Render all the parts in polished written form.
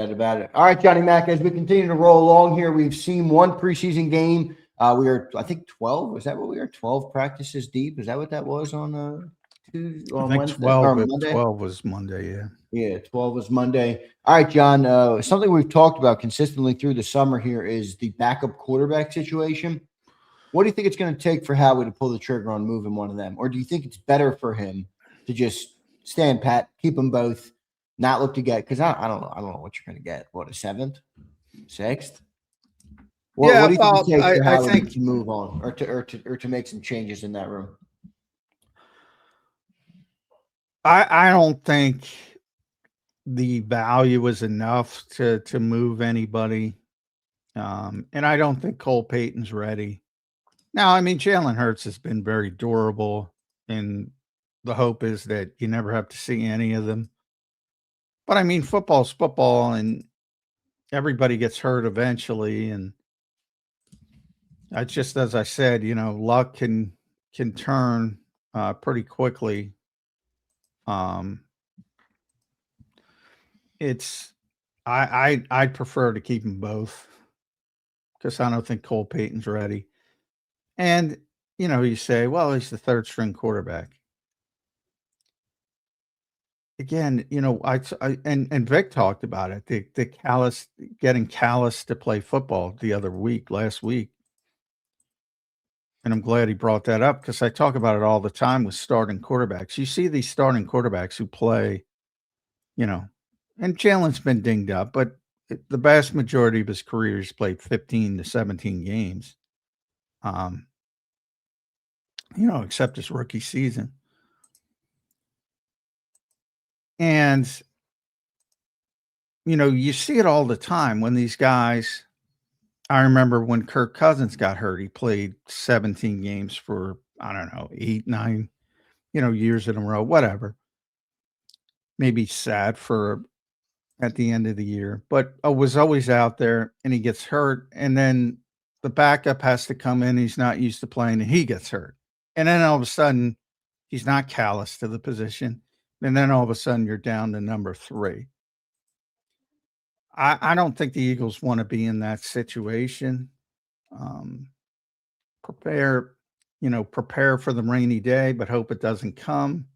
About it. All right, Johnny Mac, as we continue to roll along here, we've seen one preseason game. We are, I think, 12. Was that what we are? 12 practices deep. Is that what that was on Tuesday, I on think Wednesday or Monday? 12 was Monday, yeah. Yeah, 12 was Monday. All right, John. Something we've talked about consistently through the summer here is the backup quarterback situation. What do you think it's going to take for Howie to pull the trigger on moving one of them? Or do you think it's better for him to just stand pat, keep them both, not look to get, because I don't know. I don't know what you're going to get. What, a seventh? Sixth? What do you think it takes for I Howie think to move on or to make some changes in that room? I don't think the value is enough to move anybody. And I don't think Cole Payton's ready. Now, I mean, Jalen Hurts has been very durable, and the hope is that you never have to see any of them. But I mean, football's football, and everybody gets hurt eventually. And I just, as I said, luck can turn pretty quickly. It's I'd prefer to keep them both because I don't think Cole Payton's ready. And you say, well, he's the third string quarterback. Again, and Vic talked about it. The getting callous to play football last week. And I'm glad he brought that up because I talk about it all the time with starting quarterbacks. You see these starting quarterbacks who play, and Jalen's been dinged up, but the vast majority of his career he's played 15 to 17 games. Except his rookie season. And, you see it all the time when these guys, I remember when Kirk Cousins got hurt, he played 17 games for, I don't know, 8, 9, years in a row, whatever. Maybe sad for at the end of the year, but was always out there and he gets hurt. And then the backup has to come in. He's not used to playing and he gets hurt. And then all of a sudden he's not callous to the position. And then all of a sudden you're down to number 3. I don't think the Eagles want to be in that situation. Prepare for the rainy day, but hope it doesn't come.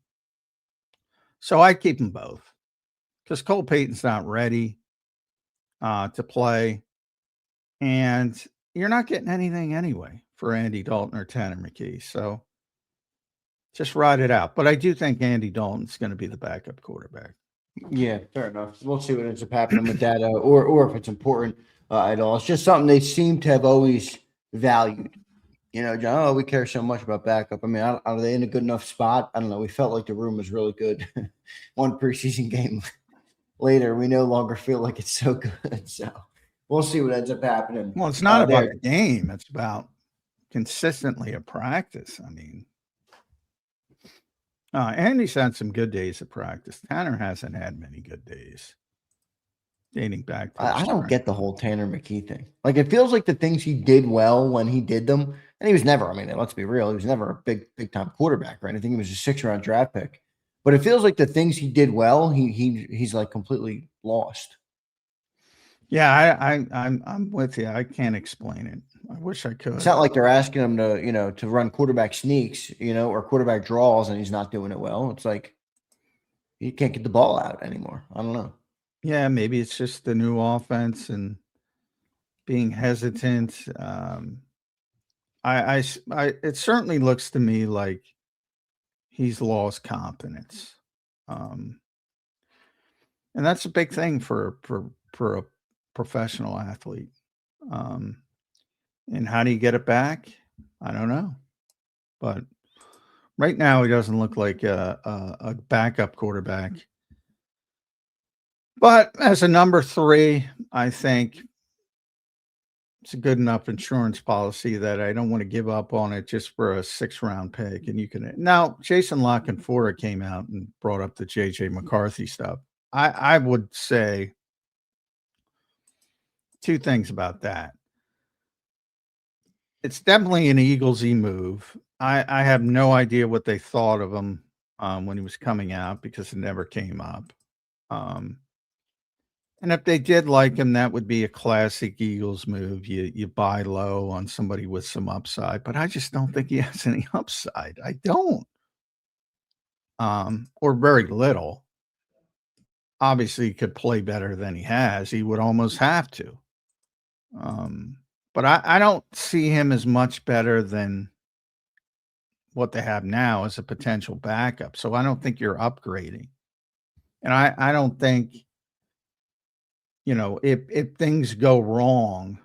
So I keep them both because Cole Payton's not ready to play. And you're not getting anything anyway for Andy Dalton or Tanner McKee. So just ride it out. But I do think Andy Dalton's going to be the backup quarterback. Yeah, fair enough. We'll see what ends up happening with that, or if it's important at all. It's just something they seem to have always valued. John, we care so much about backup. I mean, are they in a good enough spot? I don't know. We felt like the room was really good. One preseason game later, we no longer feel like it's so good. So we'll see what ends up happening. Well, it's not about the game. It's about consistently at practice. I mean, Andy's had some good days of practice. Tanner hasn't had many good days dating back to I don't get the whole Tanner McKee thing. Like, it feels like the things he did well when he did them, and he was never, I mean, let's be real, he was never a big time quarterback or anything. He was a 6th-round draft pick. But it feels like the things he did well, he's like completely lost. Yeah, I'm with you. I can't explain it. I wish I could. It's not like they're asking him to run quarterback sneaks, or quarterback draws, and he's not doing it well. It's like he can't get the ball out anymore. I don't know. Yeah, maybe it's just the new offense and being hesitant. It certainly looks to me like he's lost confidence, and that's a big thing for a professional athlete. And how do you get it back? I don't know, but right now he doesn't look like a backup quarterback. But as a number 3, I think it's a good enough insurance policy that I don't want to give up on it just for a 6th-round pick. And you can now Jason La Canfora came out and brought up the JJ McCarthy stuff. I would say 2 things about that. It's definitely an Eagles-y move. I have no idea what they thought of him when he was coming out because it never came up. And if they did like him, that would be a classic Eagles move. You buy low on somebody with some upside, but I just don't think he has any upside. I don't. Or very little. Obviously, he could play better than he has. He would almost have to. But I don't see him as much better than what they have now as a potential backup. So I don't think you're upgrading. And I don't think, if things go wrong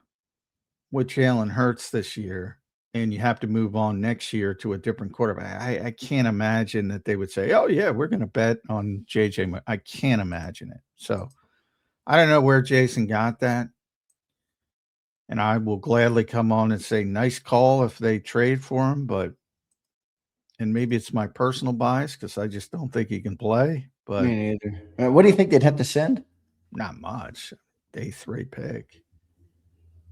with Jalen Hurts this year and you have to move on next year to a different quarterback, I can't imagine that they would say, oh, yeah, we're going to bet on JJ. I can't imagine it. So I don't know where Jason got that. And I will gladly come on and say, nice call if they trade for him. And maybe it's my personal bias because I just don't think he can play. But Me neither. What do you think they'd have to send? not much. Day 3 pick.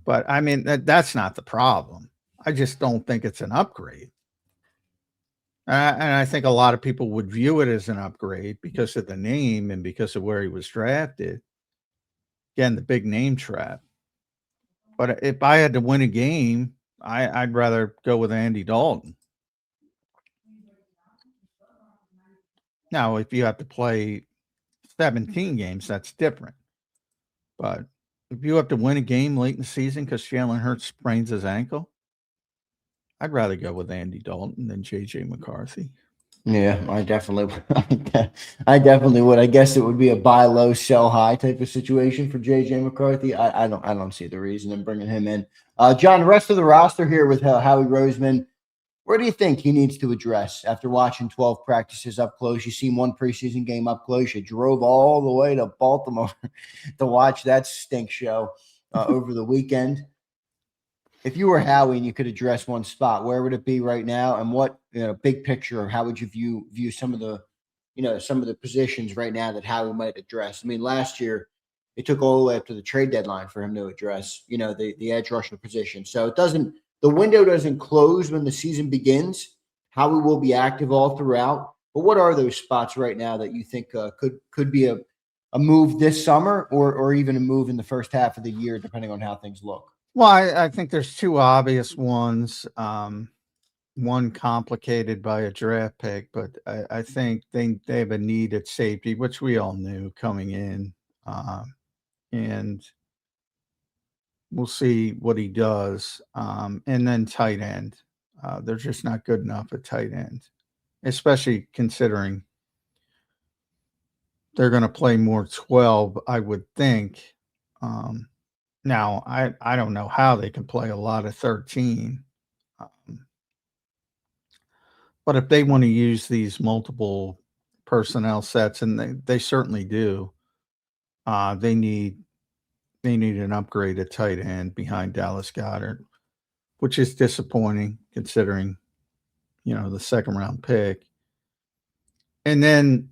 But I mean, that's not the problem. I just don't think it's an upgrade. And I think a lot of people would view it as an upgrade because of the name and because of where he was drafted. Again, the big name trap. But if I had to win a game, I'd rather go with Andy Dalton. Now, if you have to play 17 games, that's different. But if you have to win a game late in the season because Jalen Hurts sprains his ankle, I'd rather go with Andy Dalton than J.J. McCarthy. Yeah, I definitely would. I guess it would be a buy low, sell high type of situation for JJ McCarthy. I don't see the reason in bringing him in. John, the rest of the roster here with Howie Roseman, where do you think he needs to address after watching 12 practices up close? You seen one preseason game up close. You drove all the way to Baltimore to watch that stink show over the weekend. If you were Howie and you could address one spot, where would it be right now? And what, big picture, or how would you view some of the positions right now that Howie might address? I mean, last year it took all the way up to the trade deadline for him to address, the edge rusher position. So the window doesn't close when the season begins. Howie will be active all throughout. But what are those spots right now that you think could be a move this summer or even a move in the first half of the year, depending on how things look? Well, I think there's two obvious ones. One complicated by a draft pick, but I think they have a need at safety, which we all knew coming in. And we'll see what he does. And then tight end. They're just not good enough at tight end, especially considering they're going to play more 12, I would think. Now, I don't know how they can play a lot of 13. But if they want to use these multiple personnel sets, and they certainly do, they need an upgrade at tight end behind Dallas Goedert, which is disappointing considering, the second round pick. And then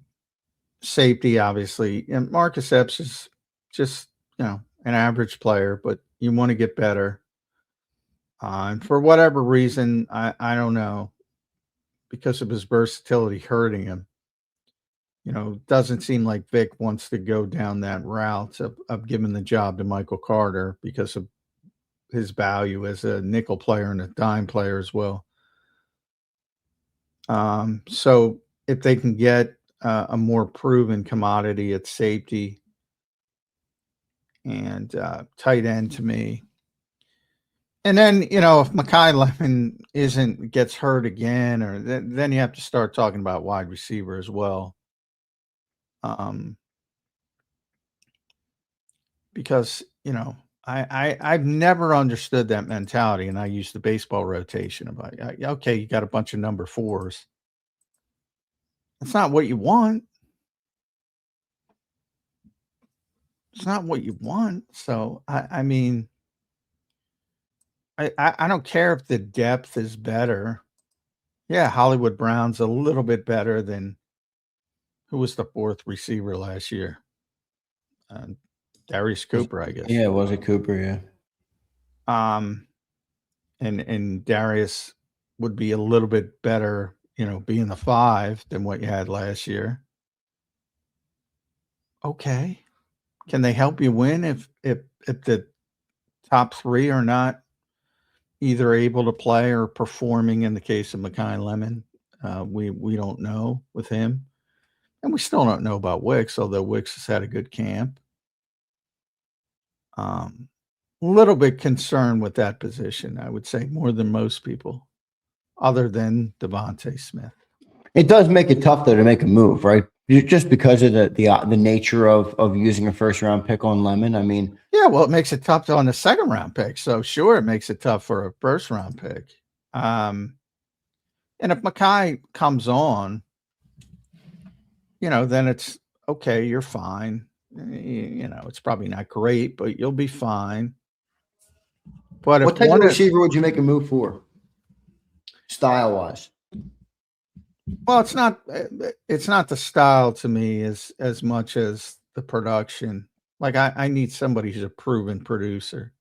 safety, obviously. And Marcus Epps is just, an average player, but you want to get better. And for whatever reason, I don't know, because of his versatility hurting him, doesn't seem like Vic wants to go down that route of giving the job to Michael Carter because of his value as a nickel player and a dime player as well. So if they can get a more proven commodity at safety and tight end to me. And then, if Mekhi Lemon gets hurt again, or then you have to start talking about wide receiver as well. Because, I've never understood that mentality, and I use the baseball rotation of, okay, you got a bunch of number 4s. That's not what you want. It's not what you want. So, I mean, I don't care if the depth is better. Yeah, Hollywood Brown's a little bit better than who was the 4th receiver last year? Darius Cooper, I guess. Yeah, was it Cooper? Yeah. And Darius would be a little bit better, being the 5 than what you had last year. Okay, Can they help you win if the top three are not either able to play or performing? In the case of McKee Lemon, we don't know with him, and we still don't know about Wicks, although Wicks has had a good camp. A little bit concerned with that position, I would say, more than most people, other than DeVonta Smith. It does make it tough though to make a move, right? Just because of the nature of using a first round pick on Lemon. I mean, yeah, well, it makes it tough on the second round pick. So sure, it makes it tough for a first round pick. And if McKee comes on, then it's okay. You're fine. It's probably not great, but you'll be fine. But what type of receiver would you make a move for, style wise? Well, it's not the style to me as much as the production. Like I need somebody who's a proven producer.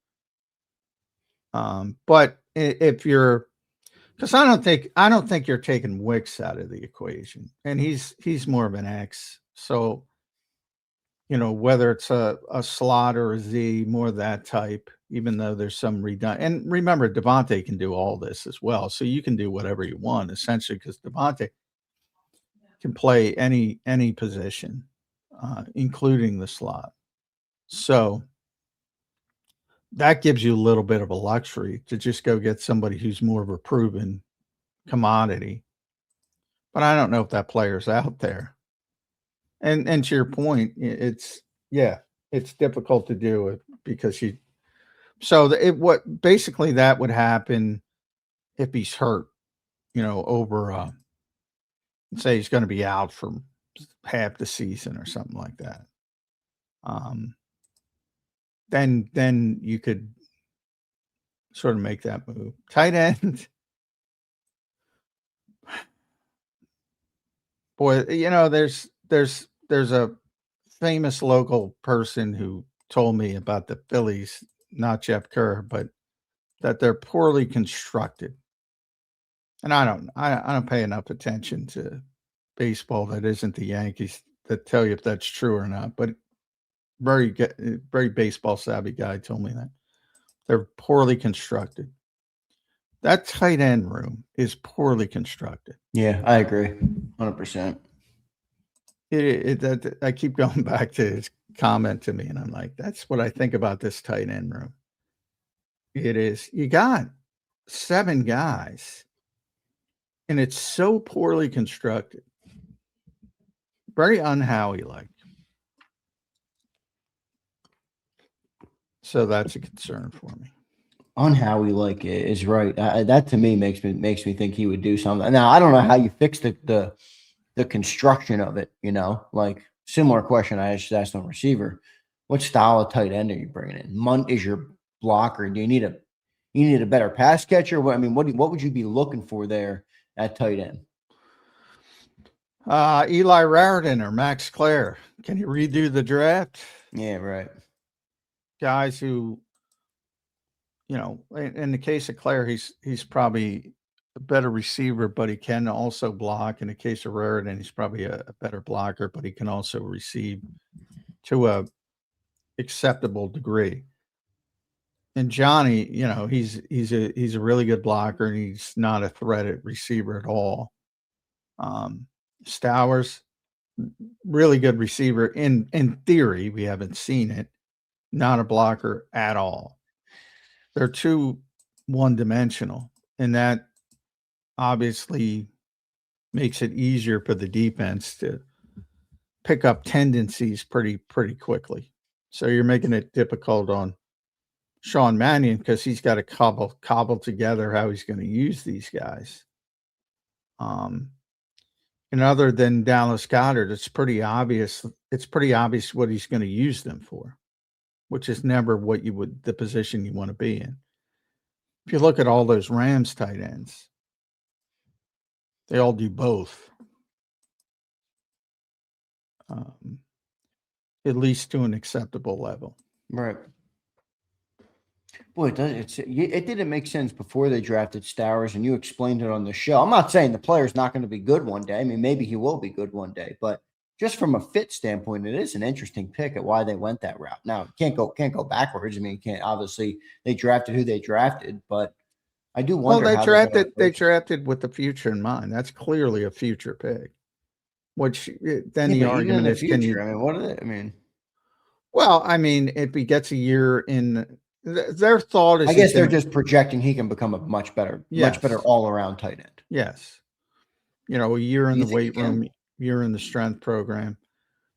But if you're, because I don't think you're taking Wicks out of the equation, and he's more of an X. So, whether it's a slot or a Z, more that type, even though there's some redundant. And remember, DeVonta can do all this as well. So you can do whatever you want, essentially, because DeVonta can play any position, including the slot. So that gives you a little bit of a luxury to just go get somebody who's more of a proven commodity. But I don't know if that player's out there. And to your point, it's difficult to do it because what basically that would happen if he's hurt, over say he's going to be out for half the season or something like that. Then you could sort of make that move. Tight end. Boy, there's a famous local person who told me about the Phillies, not Jeff Kerr, but that they're poorly constructed. And I don't pay enough attention to baseball that isn't the Yankees that tell you if that's true or not. But very baseball savvy guy told me that they're poorly constructed. That tight end room is poorly constructed. Yeah, I agree, 100%. I keep going back to his comment to me, and I'm like, that's what I think about this tight end room. It is. You got 7 guys, and it's so poorly constructed. Very un-Howie-like. So that's a concern for me. Un-Howie-like is right. That to me makes me think he would do something. Now I don't know how you fix the construction of it. Like similar question I just asked on receiver. What style of tight end are you bringing in? Munt is your blocker. Do you need a better pass catcher? What would you be looking for there at tight end? Eli Raritan or Max Clare. Can you redo the draft? Yeah, right. Guys who, in the case of Clare, he's probably a better receiver, but he can also block. In the case of Raritan, he's probably a better blocker, but he can also receive to a acceptable degree. And Johnny, he's a really good blocker, and he's not a threat at receiver at all. Stowers, really good receiver in theory. We haven't seen it. Not a blocker at all. They're too one-dimensional, and that obviously makes it easier for the defense to pick up tendencies pretty quickly. So you're making it difficult on Sean Mannion because he's got to cobble together how he's going to use these guys. And other than Dallas Goedert, it's pretty obvious. It's pretty obvious what he's going to use them for, which is never the position you want to be in. If you look at all those Rams tight ends, they all do both. At least to an acceptable level. Right. Boy, it didn't make sense before they drafted Stowers, and you explained it on the show. I'm not saying the player's not going to be good one day. I mean, maybe he will be good one day, but just from a fit standpoint, it is an interesting pick at why they went that route. Now, can't go backwards. I mean, can't obviously they drafted who they drafted, but I do Well, wonder how they drafted with the future in mind. That's clearly a future pick. Which then the argument is, can you? I mean, what are they? I mean, well, I mean, if he gets a year in, their thought is, I guess they're just projecting he can become a much better all around tight end. Yes, a year in the weight room, year in the strength program.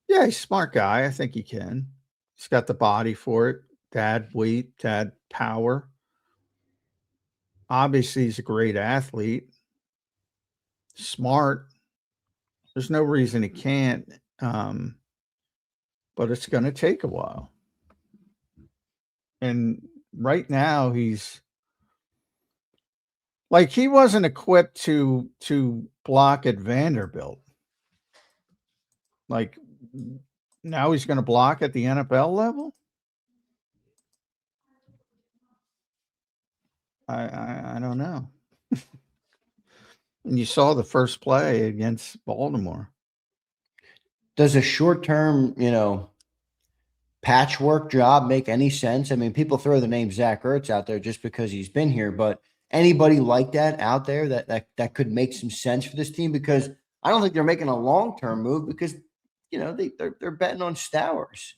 Yeah, he's a smart guy. I think he can. He's got the body for it. Dad weight, dad power. Obviously, he's a great athlete. Smart. There's no reason he can't. But it's going to take a while. And right now, he's like, he wasn't equipped to block at Vanderbilt. Like, now he's going to block at the NFL level? I don't know. And you saw the first play against Baltimore. Does a short-term, patchwork job make any sense? I mean, people throw the name Zach Ertz out there just because he's been here, but anybody like that out there that could make some sense for this team? Because I don't think they're making a long-term move because, they're betting on Stowers.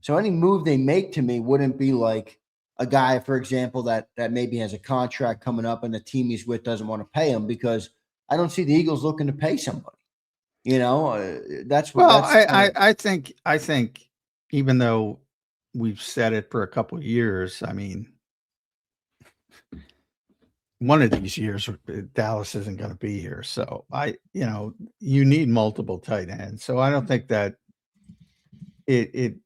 So any move they make to me wouldn't be like a guy, for example, that maybe has a contract coming up and the team he's with doesn't want to pay him, because I don't see the Eagles looking to pay somebody. That's what. Well, I think even though we've said it for a couple of years, I mean, one of these years Dallas isn't going to be here. So you need multiple tight ends. So I don't think that it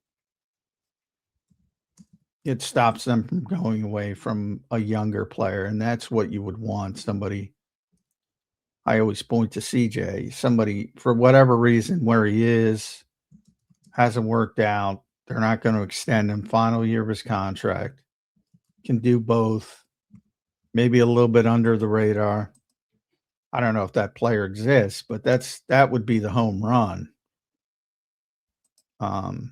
stops them from going away from a younger player. And that's what you would want. Somebody, I always point to CJ, somebody for whatever reason where he is hasn't worked out. They're not going to extend him. Final year of his contract. Can do both. Maybe a little bit under the radar. I don't know if that player exists, but that would be the home run. No,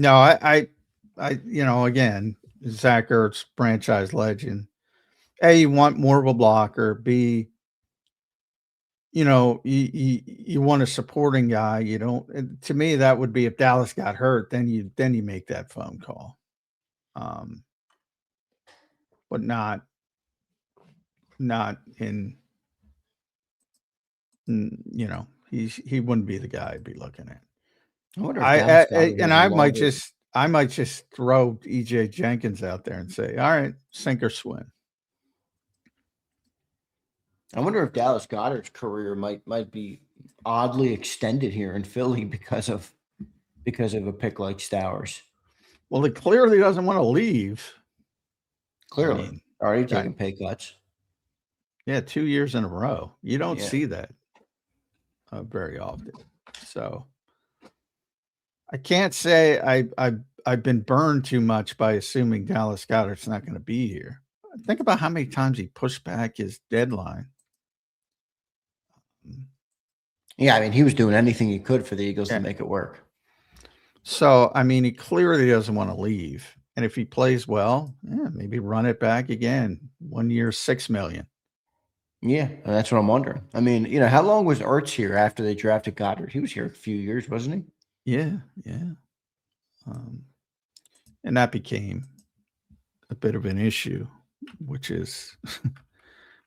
I again, Zach Ertz, franchise legend. A, you want more of a blocker. B, you want a supporting guy. You don't. To me, that would be if Dallas got hurt, then you make that phone call. But not in. He wouldn't be the guy I'd be looking at. I might just throw EJ Jenkins out there and say, all right, sink or swim. I wonder if Dallas Goedert's career might be oddly extended here in Philly because of a pick like Stowers. Well, he clearly doesn't want to leave. Clearly, already taking pay cuts. Yeah, 2 years in a row. You don't see that very often. So I can't say I've been burned too much by assuming Dallas Goedert's not going to be here. Think about how many times he pushed back his deadline. Yeah, I mean, he was doing anything he could for the Eagles to make it work. So, I mean, he clearly doesn't want to leave. And if he plays well, maybe run it back again. 1 year, $6 million. Yeah, that's what I'm wondering. I mean, how long was Ertz here after they drafted Goddard? He was here a few years, wasn't he? Yeah. And that became a bit of an issue, which is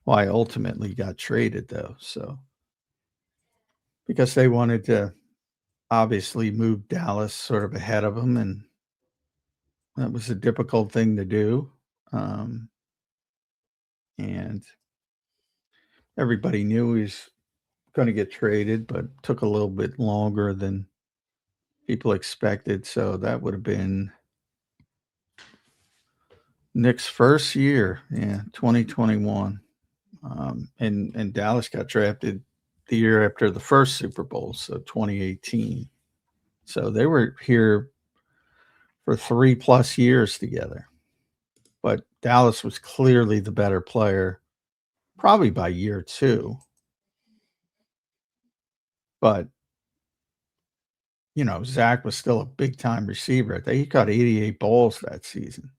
why I ultimately got traded, though. So, because they wanted to obviously move Dallas sort of ahead of them, and that was a difficult thing to do. And everybody knew he was going to get traded, but took a little bit longer than people expected. So that would have been Nick's first year, 2021. And Dallas got drafted the year after the first Super Bowl, so 2018. So they were here for 3+ years together. But Dallas was clearly the better player, probably by year 2. But Zach was still a big time receiver. I think he caught 88 balls that season.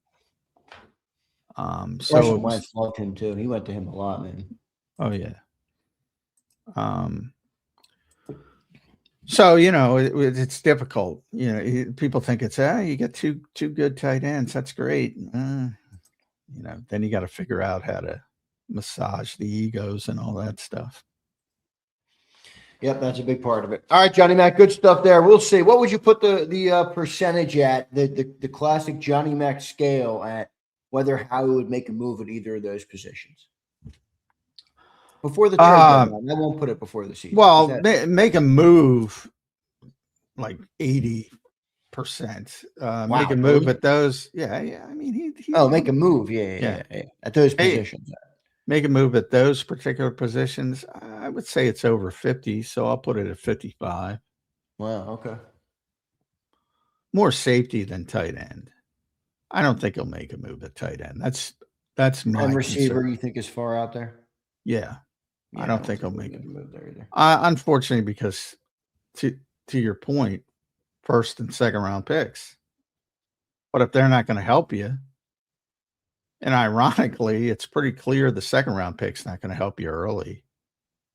Carson Wentz loved him too. He went to him a lot, man. Oh yeah. So it's difficult. People think it's you get two good tight ends. That's great. Then you got to figure out how to massage the egos and all that stuff. Yep, that's a big part of it. All right, Johnny Mac, good stuff there. We'll see. What would you put the percentage at, the classic Johnny Mac scale at whether Howie would make a move at either of those positions? Before the trade deadline. I won't put it before the season. Well, make a move like 80%. Wow, make a move at those. Yeah. I mean, he make a move. Yeah. At those positions. Make a move at those particular positions. I would say it's over 50, so I'll put it at 55. Wow, okay. More safety than tight end. I don't think he'll make a move at tight end. That's my receiver. concern. You think is far out there? Yeah, I don't think he'll make a move there either. Unfortunately, because to your point, first and second round picks. But if they're not going to help you, and ironically, it's pretty clear the second round pick's not going to help you early,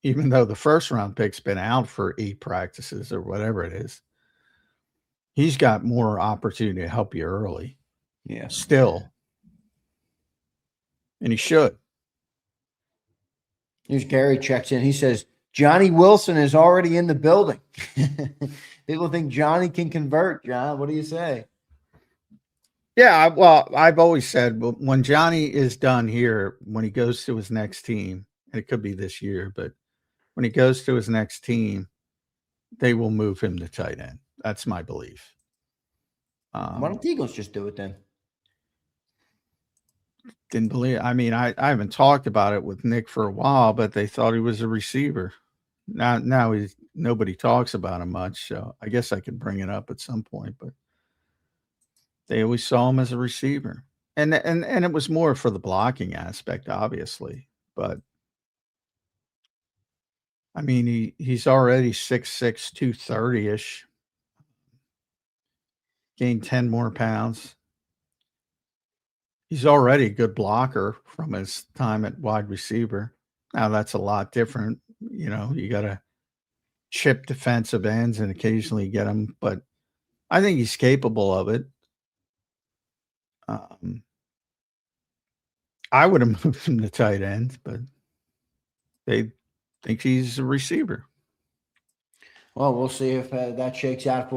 even though the first round pick's been out for 8 practices or whatever it is. He's got more opportunity to help you early. Yeah. Still. And he should. Here's Gary checks in. He says, Johnny Wilson is already in the building. People think Johnny can convert, John. What do you say? Yeah, well, I've always said when Johnny is done here, when he goes to his next team, and it could be this year, but when he goes to his next team, they will move him to tight end. That's my belief. Why don't the Eagles just do it then? Didn't believe. I mean, I haven't talked about it with Nick for a while, but they thought he was a receiver. Now nobody talks about him much, so I guess I could bring it up at some point, but they always saw him as a receiver. And it was more for the blocking aspect, obviously. But I mean, he's already 6'6", 230-ish. Gained 10 more pounds. He's already a good blocker from his time at wide receiver. Now that's a lot different. You got to chip defensive ends and occasionally get them, but I think he's capable of it. I would have moved him to tight end, but they think he's a receiver. Well, we'll see if that shakes out for